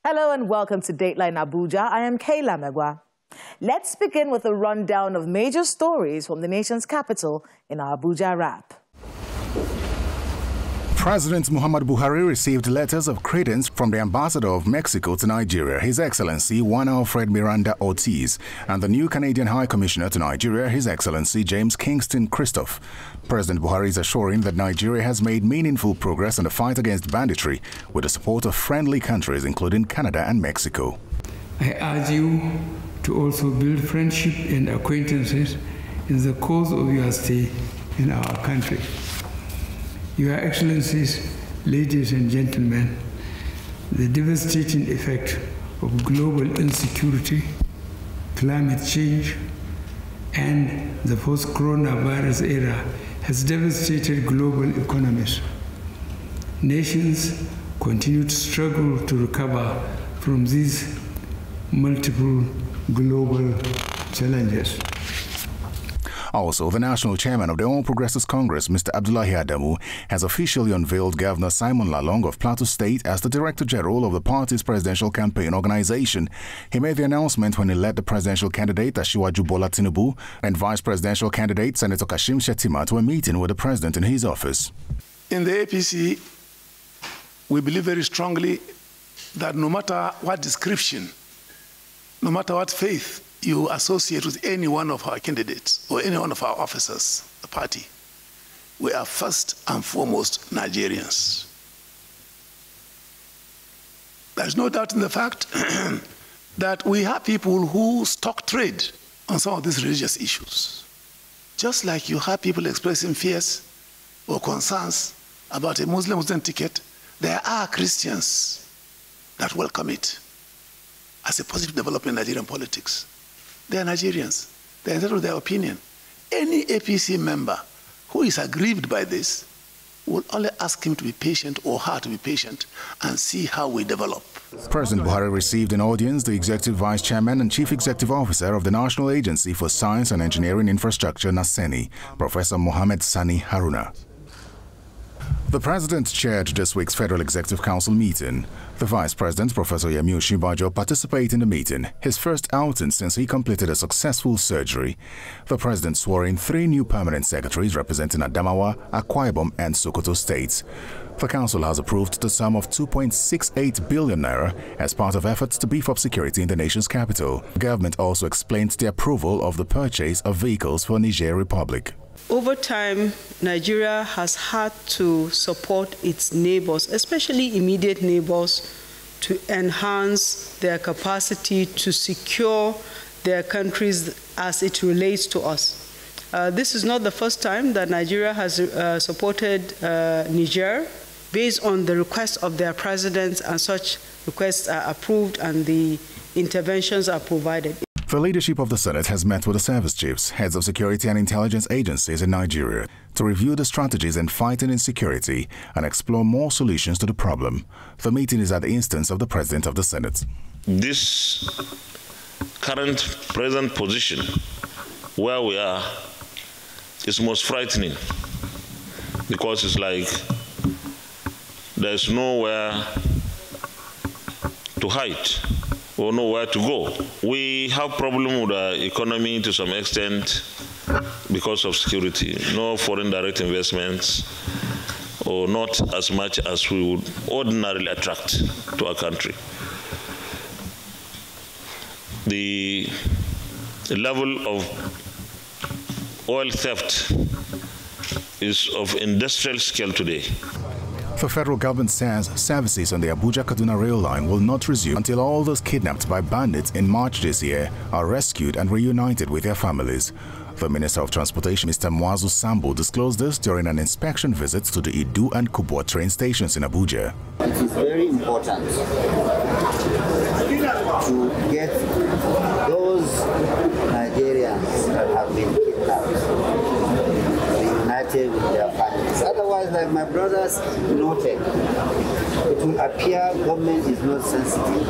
Hello and welcome to Dateline Abuja. I am Kayla Megwa. Let's begin with a rundown of major stories from the nation's capital in our Abuja wrap. President Muhammadu Buhari received letters of credence from the ambassador of Mexico to Nigeria, His Excellency Juan Alfred Miranda Ortiz, and the new Canadian High Commissioner to Nigeria, His Excellency James Kingston Christoph. President Buhari is assuring that Nigeria has made meaningful progress in the fight against banditry with the support of friendly countries, including Canada and Mexico. I urge you to also build friendship and acquaintances in the course of your stay in our country. Your Excellencies, ladies and gentlemen, the devastating effect of global insecurity, climate change, and the post-coronavirus era has devastated global economies. Nations continue to struggle to recover from these multiple global challenges. Also, the national chairman of the All Progressives Congress, Mr. Abdullahi Adamu, has officially unveiled Governor Simon Lalong of Plateau State as the Director General of the party's presidential campaign organization. He made the announcement when he led the presidential candidate Asiwaju Bola Tinubu and vice presidential candidate Senator Kashim Shettima to a meeting with the president in his office. In the APC, we believe very strongly that no matter what description, no matter what faith you associate with any one of our candidates or any one of our officers, the party, we are first and foremost Nigerians. There's no doubt in the fact that we have people who stock trade on some of these religious issues. Just like you have people expressing fears or concerns about a Muslim ticket, there are Christians that welcome it as a positive development in Nigerian politics. They are Nigerians. They are entitled to their opinion. Any APC member who is aggrieved by this will only ask him to be patient or her to be patient and see how we develop. President Buhari received in audience the Executive Vice Chairman and Chief Executive Officer of the National Agency for Science and Engineering Infrastructure, NASENI, Professor Mohammed Sani Haruna. The President chaired this week's Federal Executive Council meeting. The Vice President, Professor Yemi Osinbajo, participated in the meeting, his first outing since he completed a successful surgery. The President swore in 3 new permanent secretaries representing Adamawa, Akwa Ibom, and Sokoto states. The Council has approved the sum of 2.68 billion naira as part of efforts to beef up security in the nation's capital. The government also explained the approval of the purchase of vehicles for Niger Republic. Over time, Nigeria has had to support its neighbors, especially immediate neighbors, to enhance their capacity to secure their countries as it relates to us. This is not the first time that Nigeria has supported Niger based on the request of their presidents, and such requests are approved and the interventions are provided. The leadership of the Senate has met with the service chiefs, heads of security and intelligence agencies in Nigeria to review the strategies in fighting insecurity and explore more solutions to the problem. The meeting is at the instance of the President of the Senate. This current present position where we are is most frightening, because it's like there's nowhere to hide or nowhere to go. We have problem with our economy to some extent because of security. No foreign direct investments, or not as much as we would ordinarily attract to our country. The level of oil theft is of industrial scale today. The federal government says services on the Abuja-Kaduna rail line will not resume until all those kidnapped by bandits in March this year are rescued and reunited with their families. The Minister of Transportation, Mr. Mwazu Sambo, disclosed this during an inspection visit to the Idu and Kubwa train stations in Abuja. It is very important to get those Nigerians that have been kidnapped reunited with their families. Otherwise, like my brothers noted, it will appear government is not sensitive,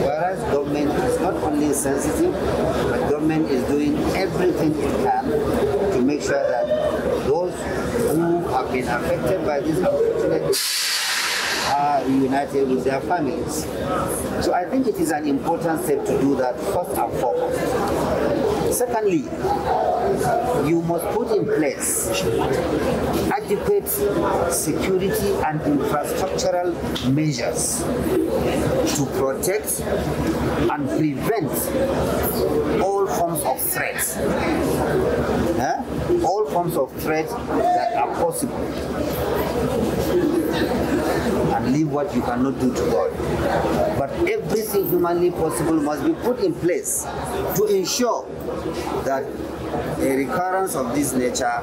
whereas government is not only sensitive, but government is doing everything it can to make sure that those who have been affected by this unfortunate are reunited with their families. So I think it is an important step to do that first and foremost. Secondly, you must put in place adequate security and infrastructural measures to protect and prevent all forms of threats. All forms of threats that are possible. And leave what you cannot do to God. But everything humanly possible must be put in place to ensure that a recurrence of this nature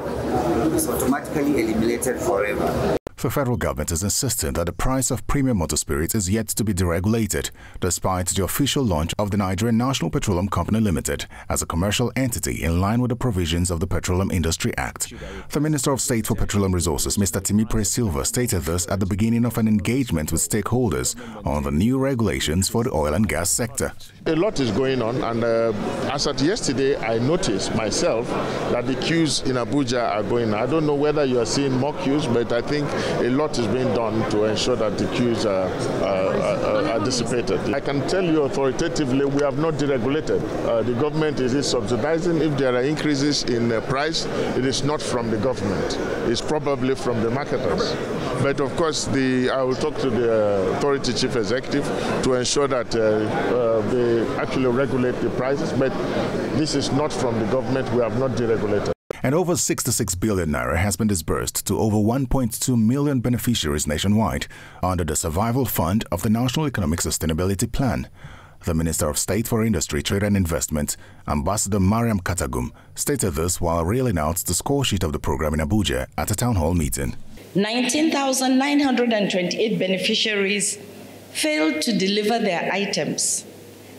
is automatically eliminated forever. The federal government is insisting that the price of premium motor spirits is yet to be deregulated, despite the official launch of the Nigerian National Petroleum Company Limited as a commercial entity in line with the provisions of the Petroleum Industry Act. The Minister of State for Petroleum Resources, Mr. Timipre Silva, stated this at the beginning of an engagement with stakeholders on the new regulations for the oil and gas sector. A lot is going on, and as at yesterday, I noticed myself that the queues in Abuja are going. I don't know whether you are seeing more queues, but I think a lot is being done to ensure that the queues are dissipated. I can tell you authoritatively, we have not deregulated. The government is subsidizing. If there are increases in price, it is not from the government. It's probably from the marketers. But of course, I will talk to the authority chief executive to ensure that they actually regulate the prices. But this is not from the government. We have not deregulated. And over 66 billion naira has been disbursed to over 1.2 million beneficiaries nationwide under the Survival Fund of the National Economic Sustainability Plan. The Minister of State for Industry, Trade and Investment, Ambassador Mariam Katagum, stated this while reeling out the score sheet of the program in Abuja at a town hall meeting. 19,928 beneficiaries failed to deliver their items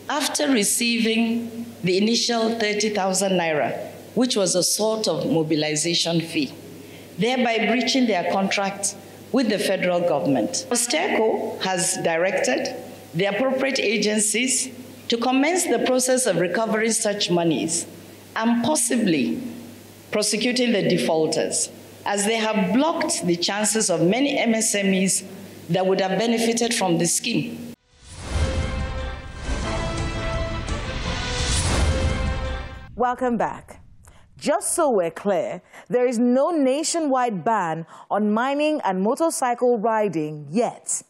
after receiving the initial 30,000 naira, which was a sort of mobilization fee, thereby breaching their contract with the federal government. STECO has directed the appropriate agencies to commence the process of recovering such monies and possibly prosecuting the defaulters, as they have blocked the chances of many MSMEs that would have benefited from the scheme. Welcome back. Just so we're clear, there is no nationwide ban on mining and motorcycle riding yet.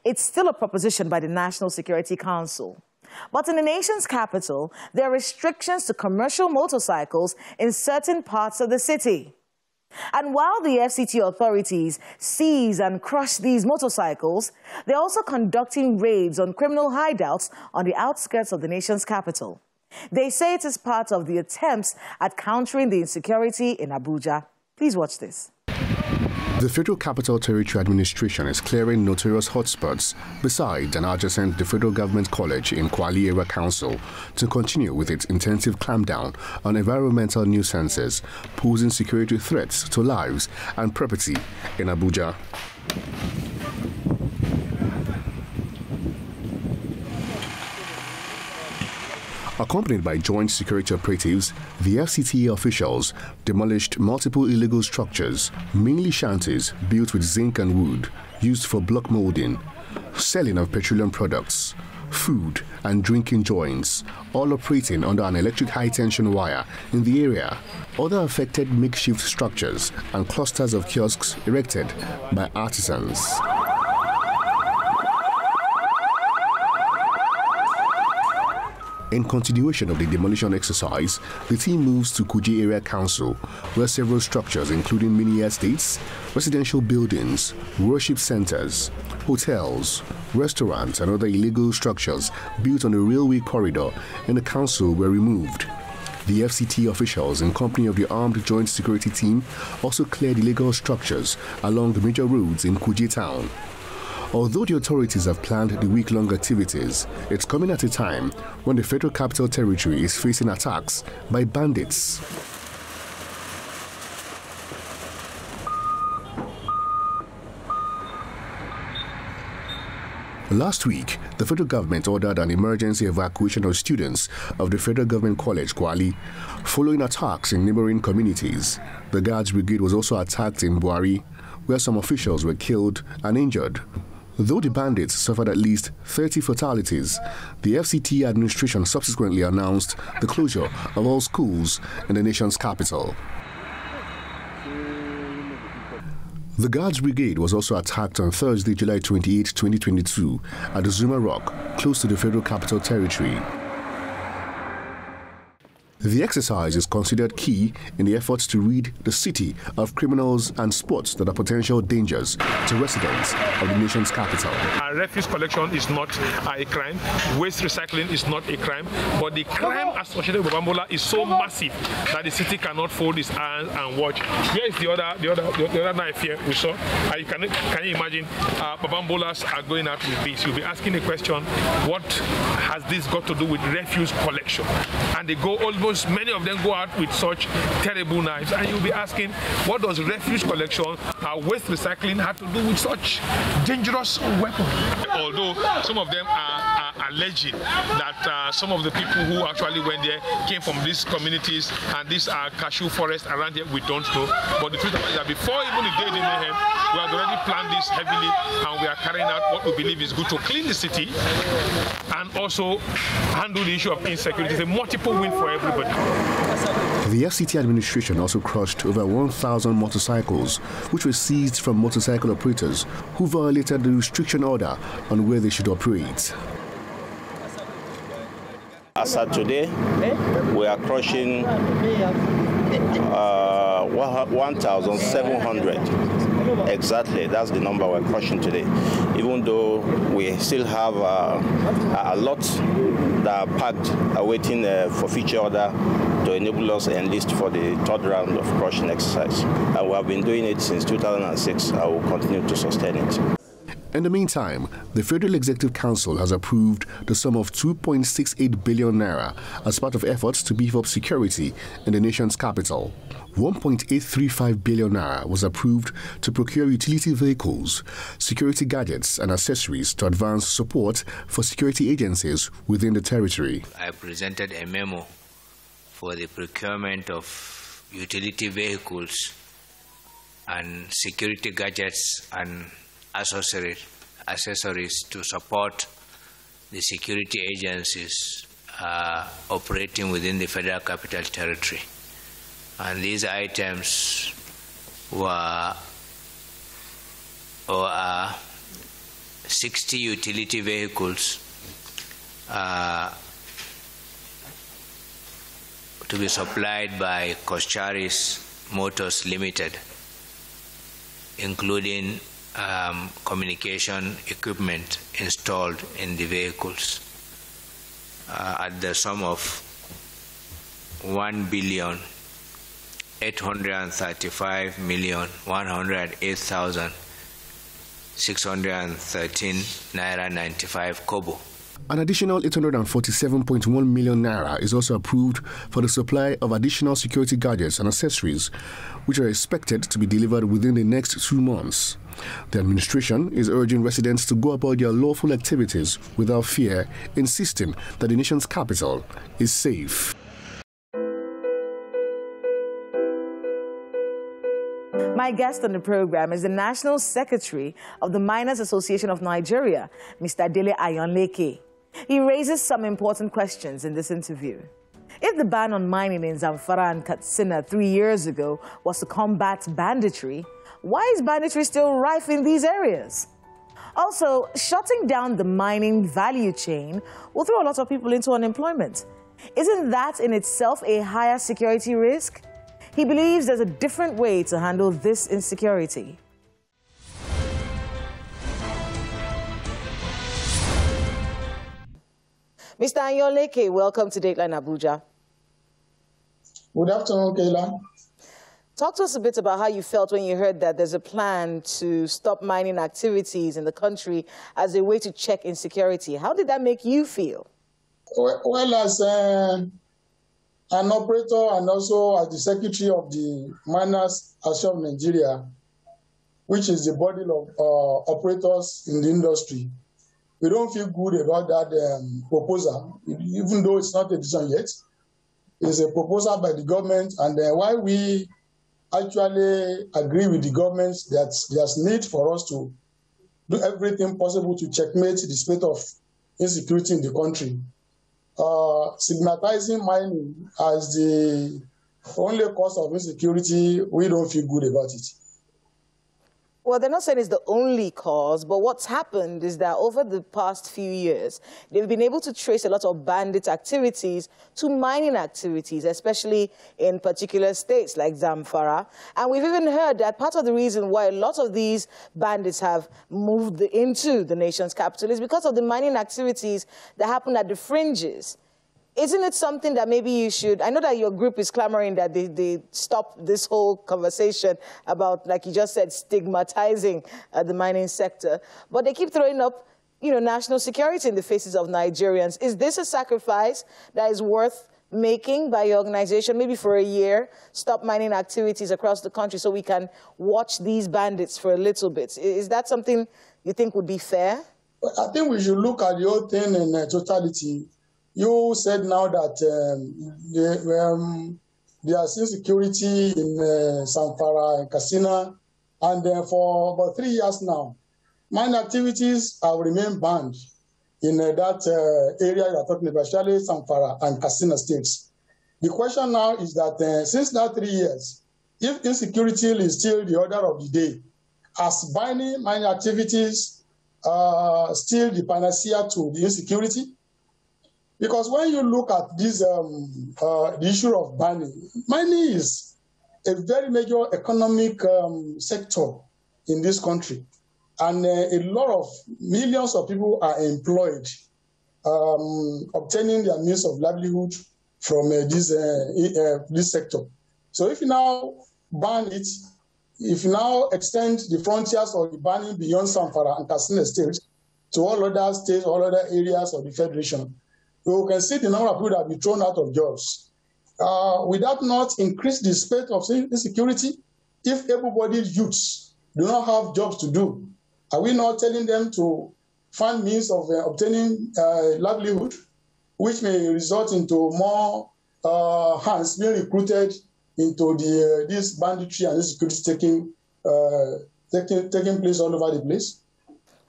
It's still a proposition by the National Security Council. But in the nation's capital, there are restrictions to commercial motorcycles in certain parts of the city. And while the FCT authorities seize and crush these motorcycles, they're also conducting raids on criminal hideouts on the outskirts of the nation's capital. They say it is part of the attempts at countering the insecurity in Abuja. Please watch this. The Federal Capital Territory Administration is clearing notorious hotspots besides and adjacent the Federal Government College in Kwali Area Council to continue with its intensive clampdown on environmental nuisances, posing security threats to lives and property in Abuja. Accompanied by joint security operatives, the FCT officials demolished multiple illegal structures, mainly shanties built with zinc and wood, used for block molding, selling of petroleum products, food and drinking joints, all operating under an electric high-tension wire in the area. Other affected makeshift structures and clusters of kiosks erected by artisans. In continuation of the demolition exercise, the team moves to Kuje Area Council, where several structures including mini estates, residential buildings, worship centers, hotels, restaurants and other illegal structures built on the railway corridor in the council were removed. The FCT officials, in company of the Armed Joint Security Team, also cleared illegal structures along the major roads in Kuje town. Although the authorities have planned the week-long activities, it's coming at a time when the Federal Capital Territory is facing attacks by bandits. Last week, the federal government ordered an emergency evacuation of students of the Federal Government College, Kwali, following attacks in neighboring communities. The Guards Brigade was also attacked in Buari, where some officials were killed and injured. Though the bandits suffered at least 30 fatalities, the FCT administration subsequently announced the closure of all schools in the nation's capital. The Guards Brigade was also attacked on Thursday, July 28, 2022, at the Zuma Rock, close to the Federal Capital Territory. The exercise is considered key in the efforts to rid the city of criminals and spots that are potential dangers to residents of the nation's capital. Refuse collection is not a crime, waste recycling is not a crime, but the crime associated with Bambola is so massive that the city cannot fold its hands and watch. Here is the other knife here we saw. Can you imagine Bambolas are going out with this? You'll be asking the question, what has this got to do with refuse collection? And they go almost, many of them go out with such terrible knives, and you'll be asking, what does refuse collection, waste recycling have to do with such dangerous weapons? Although some of them are alleging that some of the people who actually went there came from these communities, and these are cashew forests around here, we don't know. But the truth is that before even the day they mayhem, we have already planned this heavily, and we are carrying out what we believe is good to clean the city and also handle the issue of insecurity. It's a multiple win for everybody. The FCT administration also crushed over 1,000 motorcycles, which were seized from motorcycle operators who violated the restriction order on where they should operate. As of today, we are crushing 1,700. Exactly, that's the number we're crushing today. Even though we still have a lot that are packed, awaiting for future order to enable us to enlist for the third round of crushing exercise. And we have been doing it since 2006. I will continue to sustain it. In the meantime, the Federal Executive Council has approved the sum of 2.68 billion naira as part of efforts to beef up security in the nation's capital. 1.835 billion naira was approved to procure utility vehicles, security gadgets and accessories to advance support for security agencies within the territory. I presented a memo for the procurement of utility vehicles and security gadgets and accessories to support the security agencies operating within the Federal Capital Territory. And these items were 60 utility vehicles to be supplied by Koscharis Motors Limited, including communication equipment installed in the vehicles at the sum of 1,835,108,613 naira 95 kobo. An additional 847.1 million naira is also approved for the supply of additional security gadgets and accessories, which are expected to be delivered within the next 2 months. The administration is urging residents to go about their lawful activities without fear, insisting that the nation's capital is safe. My guest on the program is the National Secretary of the Miners Association of Nigeria, Mr. Dele Ayonleke. He raises some important questions in this interview. If the ban on mining in Zamfara and Katsina 3 years ago was to combat banditry, why is banditry still rife in these areas? Also, shutting down the mining value chain will throw a lot of people into unemployment. Isn't that in itself a higher security risk? He believes there's a different way to handle this insecurity. Mr. Ayonleke, welcome to Dateline Abuja. Good afternoon, Kayla. Talk to us a bit about how you felt when you heard that there's a plan to stop mining activities in the country as a way to check insecurity. How did that make you feel? Well, as an operator and also as the secretary of the Miners Association of Nigeria, which is the body of operators in the industry, we don't feel good about that proposal, even though it's not a decision yet. It's a proposal by the government, and why we actually agree with the government that there's need for us to do everything possible to checkmate the spate of insecurity in the country. Stigmatizing mining as the only cause of insecurity, we don't feel good about it. Well, they're not saying it's the only cause, but what's happened is that over the past few years, they've been able to trace a lot of bandit activities to mining activities, especially in particular states like Zamfara. And we've even heard that part of the reason why a lot of these bandits have moved into the nation's capital is because of the mining activities that happen at the fringes. Isn't it something that maybe you should, I know that your group is clamoring that they stop this whole conversation about, like you just said, stigmatizing the mining sector, but they keep throwing up, national security in the faces of Nigerians. Is this a sacrifice that is worth making by your organization, maybe for a year, stop mining activities across the country so we can watch these bandits for a little bit? Is that something you think would be fair? I think we should look at the whole thing in totality. You said now that there's insecurity in Zamfara and Katsina, and for about 3 years now, mine activities have remained banned in that area you're talking about, especially Zamfara and Katsina states. The question now is that since that 3 years, if insecurity is still the order of the day, as banning mine activities still the panacea to the insecurity? Because when you look at this, the issue of mining is a very major economic sector in this country. And a lot of millions of people are employed, obtaining their means of livelihood from this sector. So if you now ban it, if you now extend the frontiers of the banning beyond Zamfara and Katsina states to all other states, all other areas of the Federation, you can see the number of people that will be thrown out of jobs. Will that not increase the spate of insecurity? If able-bodied youths do not have jobs to do, are we not telling them to find means of obtaining livelihood, which may result into more hands being recruited into this banditry and insecurity taking place all over the place?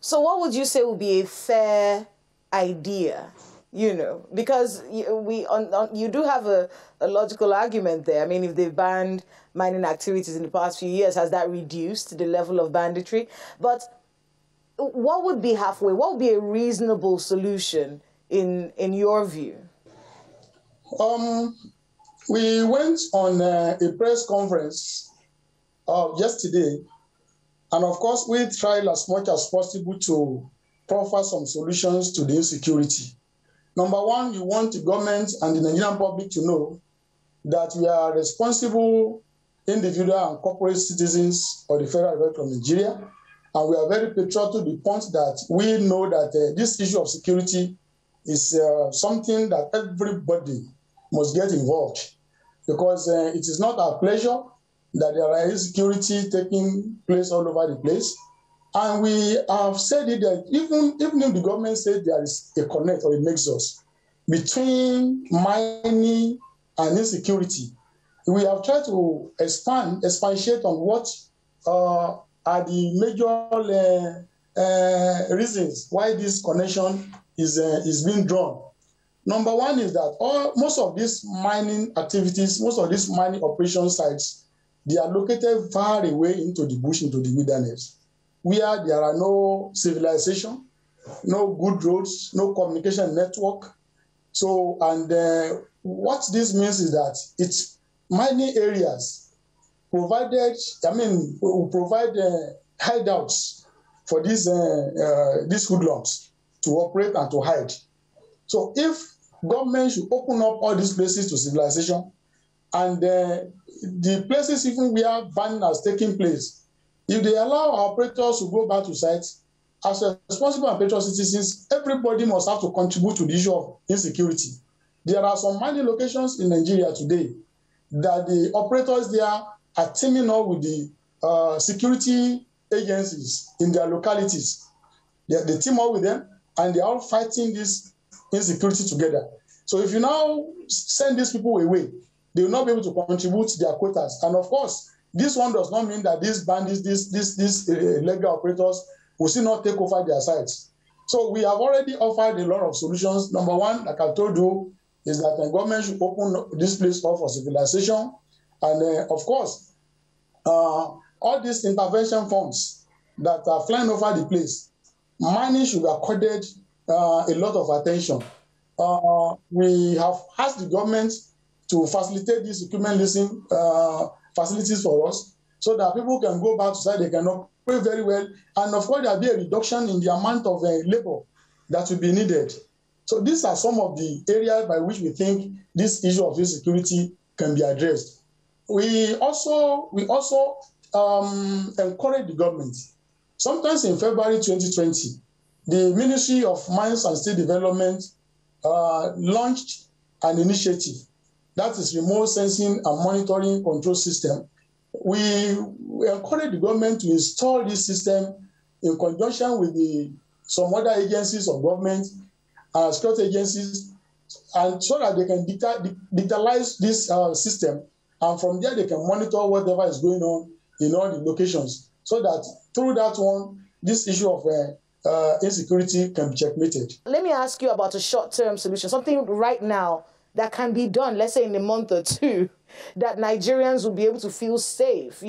So what would you say would be a fair idea? Because you do have a logical argument there. I mean, if they've banned mining activities in the past few years, has that reduced the level of banditry? But what would be halfway? What would be a reasonable solution in your view? We went on a press conference yesterday, and of course, we tried as much as possible to proffer some solutions to the insecurity. Number one, you want the government and the Nigerian public to know that we are responsible individual and corporate citizens of the Federal Republic of Nigeria, and we are very patriotic to the point that we know that this issue of security is something that everybody must get involved, because it is not our pleasure that there are insecurity taking place all over the place. And we have said it that even if the government said there is a connect or a nexus between mining and insecurity, we have tried to expatiate on what are the major reasons why this connection is being drawn. Number one is that most of these mining activities, most of these mining operation sites, they are located far away into the bush, into the wilderness, where there are no civilization, no good roads, no communication network. So, and what this means is that it's mining areas will provide hideouts for these hoodlums to operate and to hide. So if government should open up all these places to civilization, and the places even where banning has taken place, if they allow our operators to go back to sites, as a responsible and patriotic citizens, everybody must have to contribute to the issue of insecurity. There are some mining locations in Nigeria today that the operators there are teaming up with the security agencies in their localities. They team up with them, and they are all fighting this insecurity together. So if you now send these people away, they will not be able to contribute their quotas. And of course, this one does not mean that these bandits, these illegal operators will still not take over their sites. So we have already offered a lot of solutions. Number one, like I told you, is that the government should open this place up for civilization. And of course, all these intervention funds that are flying over the place, mining should be accorded a lot of attention. We have asked the government to facilitate these equipment leasing facilities for us so that people can go back to site, they can operate very well. And of course, there will be a reduction in the amount of labor that will be needed. So these are some of the areas by which we think this issue of insecurity can be addressed. We also encourage the government. Sometimes in February 2020, the Ministry of Mines and State Development launched an initiative that is remote sensing and monitoring control system. We encourage the government to install this system in conjunction with some other agencies of government, security agencies, and so that they can digitalize this system, and from there they can monitor whatever is going on in all the locations, so that through that one, this issue of insecurity can be checkmated. Let me ask you about a short-term solution, something right now that can be done, let's say in a month or two, that Nigerians will be able to feel safe,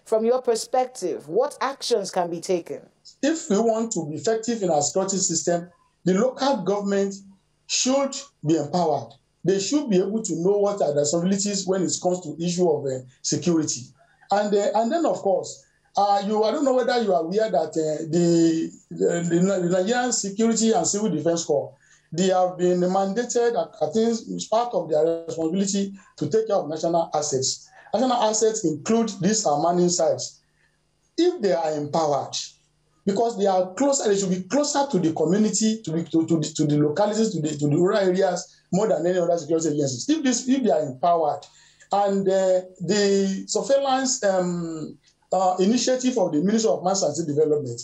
from your perspective. What actions can be taken? If we want to be effective in our security system, the local government should be empowered. They should be able to know what are the responsibilities when it comes to issue of security. And then, of course, I don't know whether you are aware that the Nigerian Security and Civil Defense Corps, they have been mandated, I think it's part of their responsibility to take care of national assets. National assets include these mining sites. If they are empowered, because they are closer, they should be closer to the community, to the localities, to the rural areas, more than any other security agencies. If they are empowered, and the surveillance initiative of the Ministry of Mines and State Development,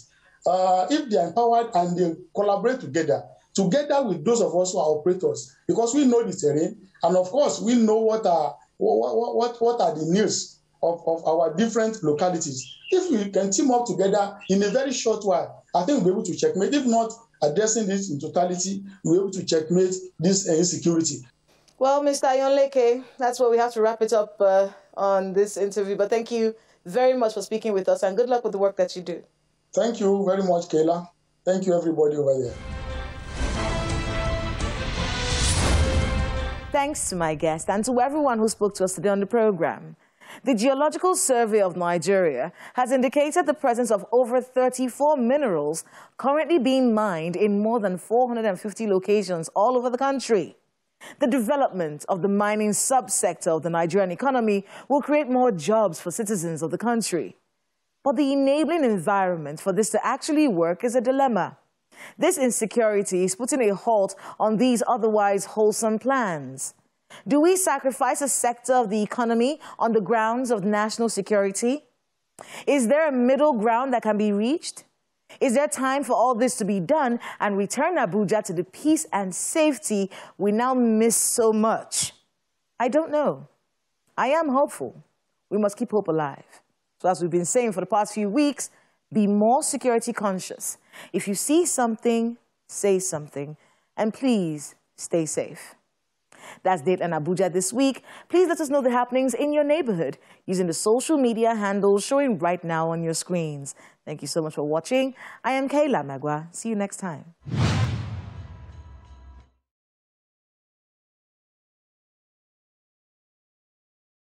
if they are empowered and they collaborate together with those of us who are operators, because we know the terrain, and of course we know what are the needs of our different localities. If we can team up together in a very short while, I think we'll be able to checkmate. If not addressing this in totality, we'll be able to checkmate this insecurity. Well, Mr. Ayonleke, that's where we have to wrap it up on this interview. But thank you very much for speaking with us, and good luck with the work that you do. Thank you very much, Kayla. Thank you, everybody over there. Thanks to my guest and to everyone who spoke to us today on the program. The Geological Survey of Nigeria has indicated the presence of over 34 minerals currently being mined in more than 450 locations all over the country. The development of the mining subsector of the Nigerian economy will create more jobs for citizens of the country. But the enabling environment for this to actually work is a dilemma. This insecurity is putting a halt on these otherwise wholesome plans. Do we sacrifice a sector of the economy on the grounds of national security? Is there a middle ground that can be reached? Is there time for all this to be done and return Abuja to the peace and safety we now miss so much? I don't know. I am hopeful. We must keep hope alive. So as we've been saying for the past few weeks, be more security conscious. If you see something, say something. And please stay safe. That's Dateline Abuja this week. Please let us know the happenings in your neighborhood using the social media handles showing right now on your screens. Thank you so much for watching. I am Kayla Magwa. See you next time.